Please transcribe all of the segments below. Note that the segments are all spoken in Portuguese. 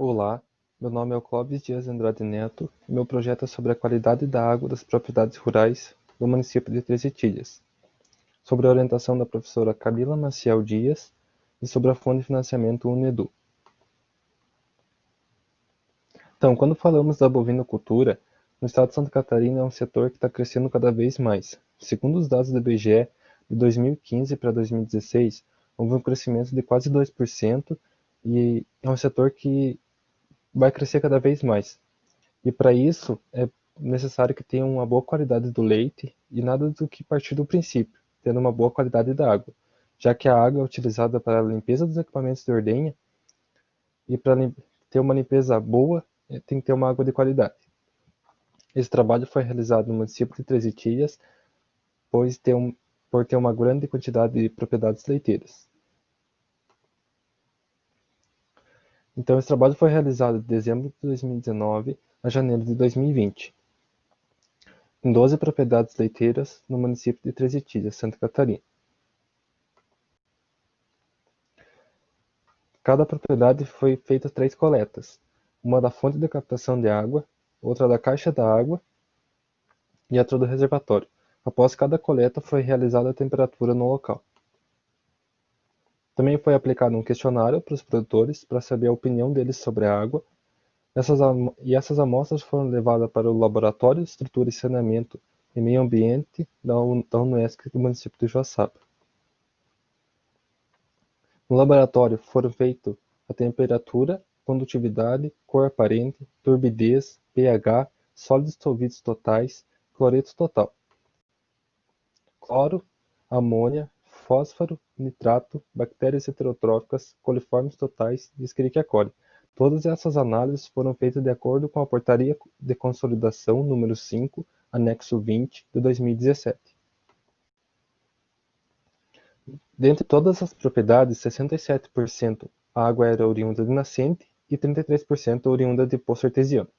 Olá, meu nome é Clóvis Dias Andrade Neto e meu projeto é sobre a qualidade da água das propriedades rurais do município de Três Itilhas, sobre a orientação da professora Camila Maciel Dias e sobre a fonte de financiamento Unedu. Então, quando falamos da bovinocultura, no estado de Santa Catarina é um setor que está crescendo cada vez mais. Segundo os dados do IBGE, de 2015 para 2016, houve um crescimento de quase 2% e é um setor que vai crescer cada vez mais. E para isso é necessário que tenha uma boa qualidade do leite e nada do que partir do princípio, tendo uma boa qualidade da água, já que a água é utilizada para a limpeza dos equipamentos de ordenha e para ter uma limpeza boa tem que ter uma água de qualidade. Esse trabalho foi realizado no município de Três Itilhas, por ter uma grande quantidade de propriedades leiteiras. Então, esse trabalho foi realizado de dezembro de 2019 a janeiro de 2020. Em 12 propriedades leiteiras no município de Três Itilhas, Santa Catarina. Cada propriedade foi feita 3 coletas, uma da fonte de captação de água, outra da caixa da água e outra do reservatório. Após cada coleta foi realizada a temperatura no local. Também foi aplicado um questionário para os produtores para saber a opinião deles sobre a água. Essas amostras foram levadas para o Laboratório de Estrutura e Saneamento e Meio Ambiente da UNESC do município de Joaçaba. No laboratório foram feitos a temperatura, condutividade, cor aparente, turbidez, pH, sólidos dissolvidos totais, cloreto total, cloro, amônia, fósforo, nitrato, bactérias heterotróficas, coliformes totais e Escherichia coli. Todas essas análises foram feitas de acordo com a Portaria de Consolidação número 5, anexo 20, de 2017. Dentre todas as propriedades, 67% a água era oriunda de nascente e 33% oriunda de poço artesiano.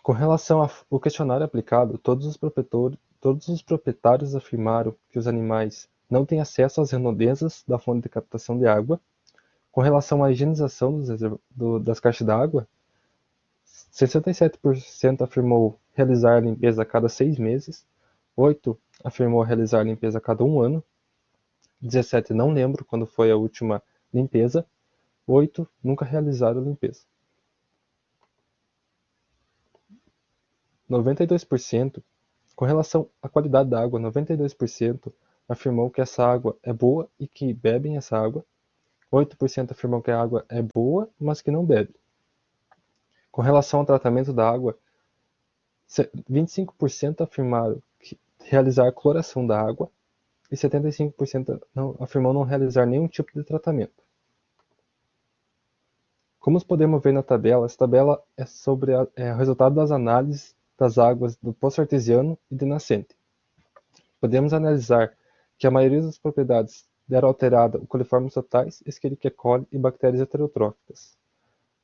Com relação ao questionário aplicado, todos os proprietários afirmaram que os animais não têm acesso às redondezas da fonte de captação de água. Com relação à higienização das caixas d'água, 67% afirmou realizar a limpeza a cada 6 meses, 8% afirmou realizar a limpeza a cada 1 ano, 17% não lembro quando foi a última limpeza, 8% nunca realizaram a limpeza. 92%, com relação à qualidade da água, 92% afirmou que essa água é boa e que bebem essa água, 8% afirmou que a água é boa, mas que não bebe. Com relação ao tratamento da água, 25% afirmaram realizar cloração da água e 75% afirmou não realizar nenhum tipo de tratamento. Como podemos ver na tabela, essa tabela é sobre o resultado das análises das águas do poço artesiano e de nascente. Podemos analisar que a maioria das propriedades deram alterada o coliformes totais, Escherichia coli e bactérias heterotróficas.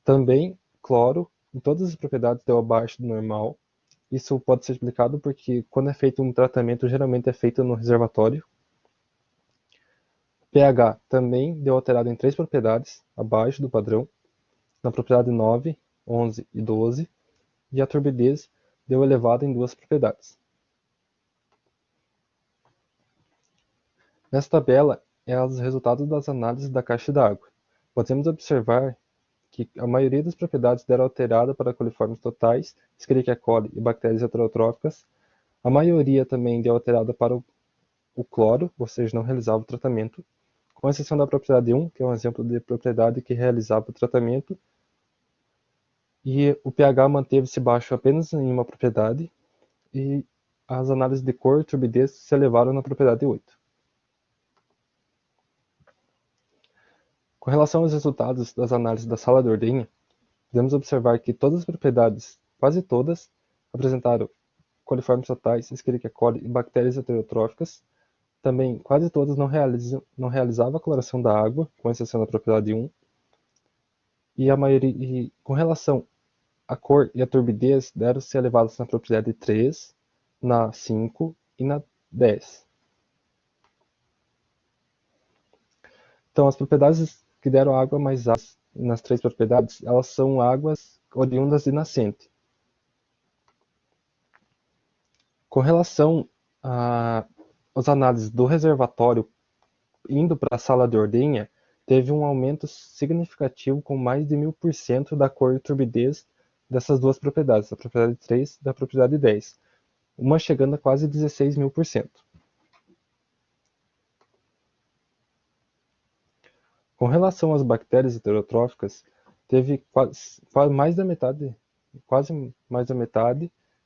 Também cloro em todas as propriedades deu abaixo do normal. Isso pode ser explicado porque quando é feito um tratamento, geralmente é feito no reservatório. pH também deu alterado em 3 propriedades, abaixo do padrão, na propriedade 9, 11 e 12, e a turbidez deu elevada em 2 propriedades. Nesta tabela é os resultados das análises da caixa d'água. Podemos observar que a maioria das propriedades deram alterada para coliformes totais, Escherichia coli e bactérias heterotróficas. A maioria também deu alterada para o cloro, ou seja, não realizava o tratamento, com exceção da propriedade 1, que é um exemplo de propriedade que realizava o tratamento, e o pH manteve-se baixo apenas em uma propriedade, e as análises de cor e turbidez se elevaram na propriedade 8. Com relação aos resultados das análises da sala de ordenha, podemos observar que todas as propriedades, quase todas, apresentaram coliformes totais, Escherichia coli e bactérias heterotróficas. Também quase todas não realizavam a cloração da água, com exceção da propriedade 1. E com relação à cor e à turbidez, deram-se elevadas na propriedade 3, na 5 e na 10. Então, as propriedades que deram água mais ácida nas três propriedades, elas são águas oriundas de nascente. Com relação às análises do reservatório indo para a sala de ordenha, teve um aumento significativo com mais de 1000% da cor e turbidez dessas duas propriedades, da propriedade 3 e da propriedade 10, uma chegando a quase 16.000%. Com relação às bactérias heterotróficas, teve quase mais da metade,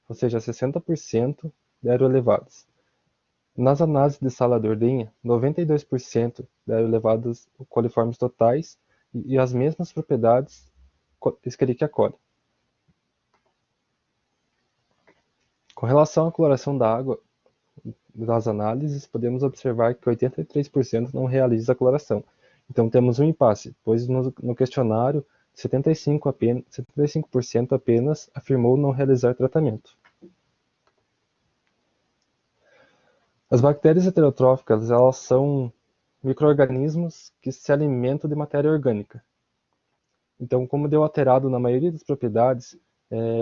ou seja, 60% deram elevadas. Nas análises de sala de ordenha, 92% deram elevadas coliformes totais e as mesmas propriedades Escherichia coli. Com relação à coloração da água das análises, podemos observar que 83% não realiza a coloração. Então temos um impasse, pois no questionário 75% apenas afirmou não realizar tratamento. As bactérias heterotróficas, elas são micro-organismos que se alimentam de matéria orgânica. Então, como deu alterado na maioria das propriedades,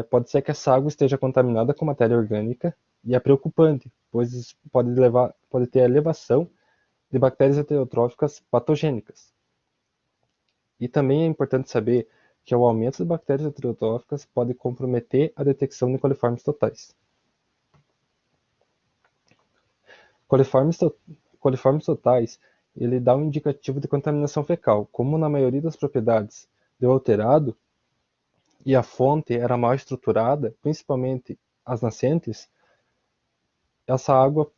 pode ser que essa água esteja contaminada com matéria orgânica, e é preocupante, pois isso pode ter a elevação de bactérias heterotróficas patogênicas. E também é importante saber que o aumento de bactérias heterotróficas pode comprometer a detecção de coliformes totais. Coliformes totais, ele dá um indicativo de contaminação fecal. Como na maioria das propriedades deu alterado e a fonte era mal estruturada, principalmente as nascentes, essa água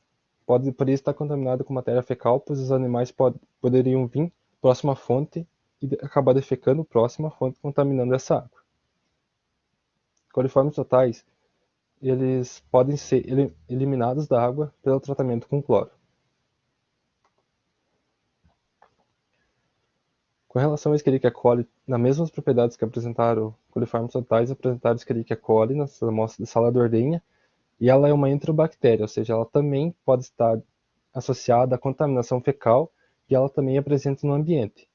poderia estar contaminada com matéria fecal, pois os animais poderiam vir próximo à fonte e acabar defecando próximo à fonte, contaminando essa água. Coliformes totais, eles podem ser eliminados da água pelo tratamento com cloro. Com relação à Escherichia coli, nas mesmas propriedades que apresentaram coliformes totais, apresentaram Escherichia coli nas amostras de sala de ordenha, e ela é uma enterobactéria, ou seja, ela também pode estar associada à contaminação fecal e ela também é presente no ambiente.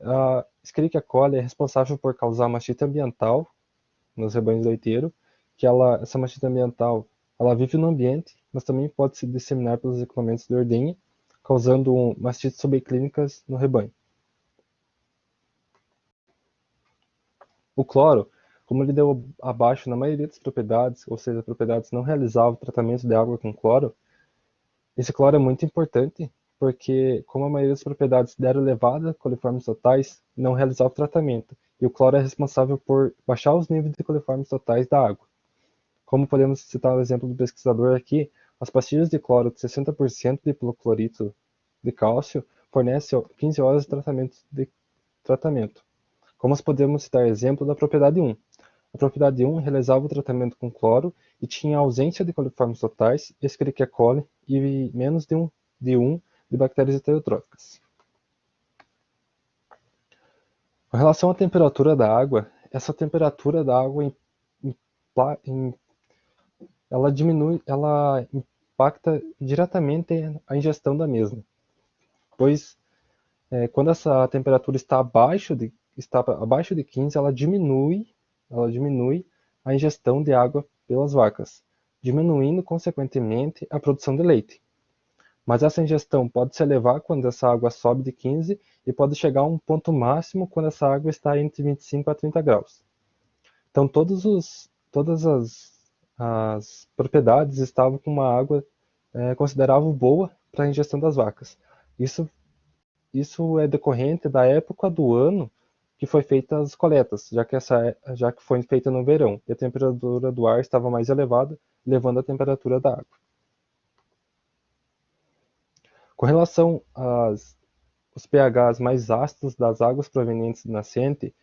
A Escherichia coli é responsável por causar mastite ambiental nos rebanhos leiteiros, que essa mastite ambiental ela vive no ambiente, mas também pode se disseminar pelos equipamentos de ordenha, causando mastites subclínicas no rebanho. O cloro, como ele deu abaixo na maioria das propriedades, ou seja, propriedades não realizavam tratamento de água com cloro, esse cloro é muito importante, porque como a maioria das propriedades deram elevada coliformes totais, não realizava o tratamento, e o cloro é responsável por baixar os níveis de coliformes totais da água. Como podemos citar o exemplo do pesquisador aqui, as pastilhas de cloro de 60% de hipoclorito de cálcio fornecem 15 horas de tratamento. Como podemos citar exemplo da propriedade 1. A propriedade 1 realizava o tratamento com cloro e tinha ausência de coliformes totais, Escherichia coli e menos de 1 de bactérias heterotróficas. Com relação à temperatura da água, essa temperatura da água ela impacta diretamente a ingestão da mesma, pois quando essa temperatura está abaixo de 15, ela diminui a ingestão de água pelas vacas, diminuindo consequentemente a produção de leite. Mas essa ingestão pode se elevar quando essa água sobe de 15 e pode chegar a um ponto máximo quando essa água está entre 25 a 30 graus. Então todas as propriedades estavam com uma água considerável boa para a ingestão das vacas. Isso é decorrente da época do ano que foi feita as coletas, já que foi feita no verão, e a temperatura do ar estava mais elevada, levando a temperatura da água. Com relação aos pHs mais ácidos das águas provenientes de nascente,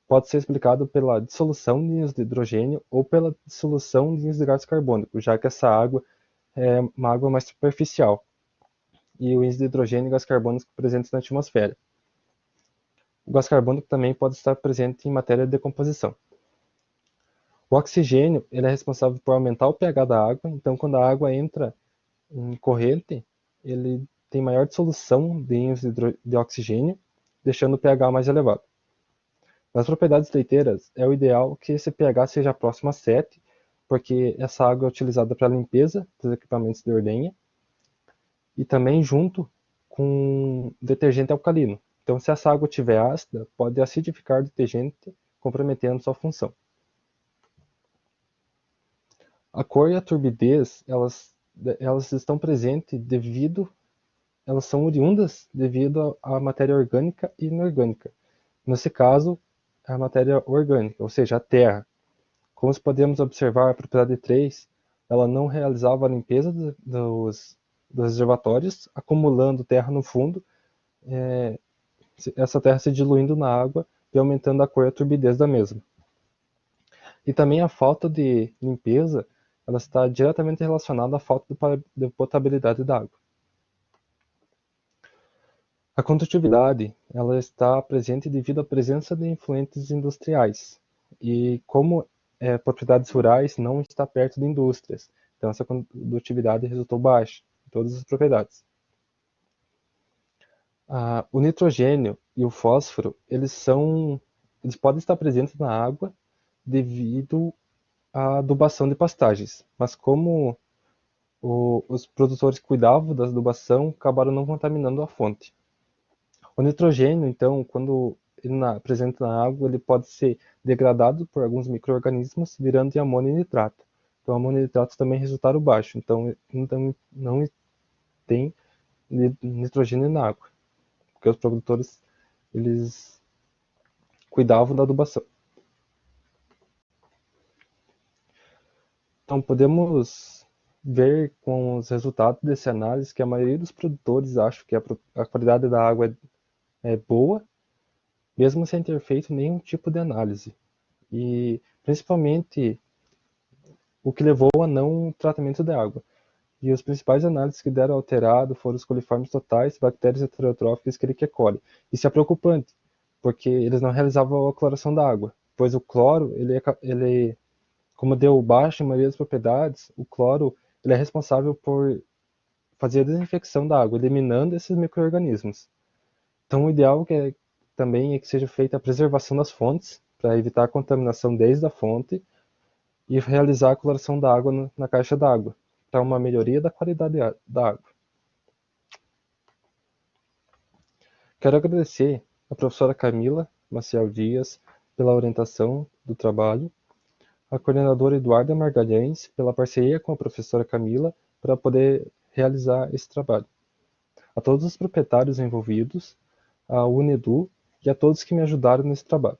pode ser explicado pela dissolução de íons de hidrogênio ou pela dissolução de íons de gás carbônico, já que essa água é uma água mais superficial, e o íons de hidrogênio e gás carbônico presentes na atmosfera. O gás carbônico também pode estar presente em matéria de decomposição. O oxigênio ele é responsável por aumentar o pH da água, então quando a água entra em corrente, ele tem maior dissolução de íons de oxigênio, deixando o pH mais elevado. Nas propriedades leiteiras, é o ideal que esse pH seja próximo a 7, porque essa água é utilizada para a limpeza dos equipamentos de ordenha e também junto com detergente alcalino. Então, se essa água estiver ácida, pode acidificar o detergente, comprometendo sua função. A cor e a turbidez, elas estão presentes elas são oriundas devido à matéria orgânica e inorgânica. Nesse caso, a matéria orgânica, ou seja, a terra. Como podemos observar, a propriedade 3, ela não realizava a limpeza dos reservatórios, acumulando terra no fundo, essa terra se diluindo na água e aumentando a cor e a turbidez da mesma. E também a falta de limpeza, ela está diretamente relacionada à falta de potabilidade da água. A condutividade, ela está presente devido à presença de influentes industriais. E como propriedades rurais não está perto de indústrias, então essa condutividade resultou baixa em todas as propriedades. O nitrogênio e o fósforo, eles podem estar presentes na água devido à adubação de pastagens, mas como os produtores cuidavam da adubação, acabaram não contaminando a fonte. O nitrogênio, então, quando ele presente na água, ele pode ser degradado por alguns micro-organismos, virando de amônio e nitrato. Então, amônio e nitrato também resultaram baixo, então não tem nitrogênio na água, porque os produtores eles cuidavam da adubação. Então, podemos ver com os resultados dessa análise que a maioria dos produtores acha que a qualidade da água é boa, mesmo sem ter feito nenhum tipo de análise. E principalmente o que levou a não tratamento da água. E os principais análises que deram alterado foram os coliformes totais, bactérias heterotróficas e Escherichia coli. Isso é preocupante, porque eles não realizavam a cloração da água, pois o cloro, como deu baixo em maioria das propriedades, o cloro ele é responsável por fazer a desinfecção da água, eliminando esses micro-organismos. Então, o ideal também é que seja feita a preservação das fontes, para evitar a contaminação desde a fonte, e realizar a cloração da água na caixa d'água, para uma melhoria da qualidade da água. Quero agradecer a professora Camila Maciel Dias pela orientação do trabalho, a coordenadora Eduarda Margalhães pela parceria com a professora Camila para poder realizar esse trabalho. A todos os proprietários envolvidos, a Unedu e a todos que me ajudaram nesse trabalho.